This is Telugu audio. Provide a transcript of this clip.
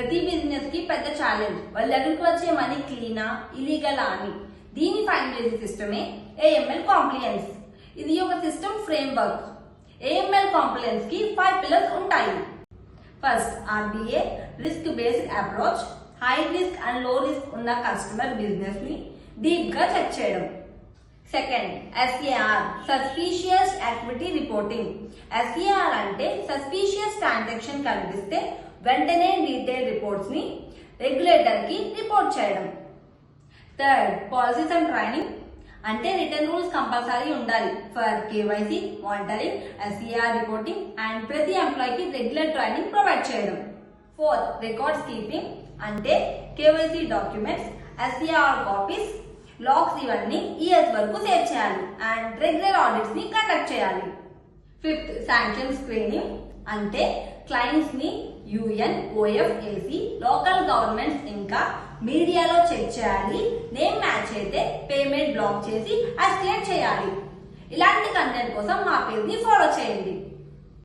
ప్రతి బిజినెస్ కి పెద్ద ఛాలెంజ్ వాళ్ళ దగ్గరికి వచ్చే మనీ క్లీనా ఇలీగలా అని. దీన్ని ఫైండ్ చేసే సిస్టమే ఏఎంఎల్ కాంప్లియన్స్. ఇది ఒక సిస్టమ్ ఫ్రేమ్వర్క్. ఏఎంఎల్ కాంప్లియన్స్ కి 5 పిల్లర్స్ ఉంటాయి. First RBA risk based approach. High risk and low risk ఉన్న కస్టమర్ బిజినెస్ ని డీప్ గా చెక్ చేయడం. Second SAR suspicious activity reporting. SAR అంటే సస్పీషియస్ ట్రాన్సాక్షన్ కనిపిస్తే వెంటనే డీటెయిల్ రిపోర్ట్స్ ని రెగ్యులేటర్ కి రిపోర్ట్ చేయడం. థర్డ్ పాలసీస్ అండ్ ట్రైనింగ్ అంటే రిటర్న్ రూల్స్ కంపల్సరీ ఉండాలి for KYC, monitoring, SAR reporting and ప్రతి ఎంప్లాయీకి రెగ్యులర్ ట్రైనింగ్ ప్రొవైడ్ చేయడం. ఫోర్త్ రికార్డ్స్ కీపింగ్ అంటే KYC documents, SAR copies, logs ఇవన్నీ ఇయర్స్ వరకు సేవ్ చేయాలి అండ్ రెగ్యులర్ ఆడిట్స్ ని కండక్ట్ చేయాలి. ఫిఫ్త్ శాంక్షన్ స్క్రీనింగ్ అంటే క్లయింట్స్ ని యుఎన్, ఓఎఫ్ఏసి, లోకల్ గవర్నమెంట్స్ ఇంకా మీడియాలో చెక్ చేయాలి. నేమ్ మ్యాచ్ అయితే పేమెంట్ బ్లాక్ చేసి ఎస్కేలేట్ చేయాలి. ఇలాంటి కంటెంట్ కోసం మా పేజ్ ని ఫాలో చేయండి.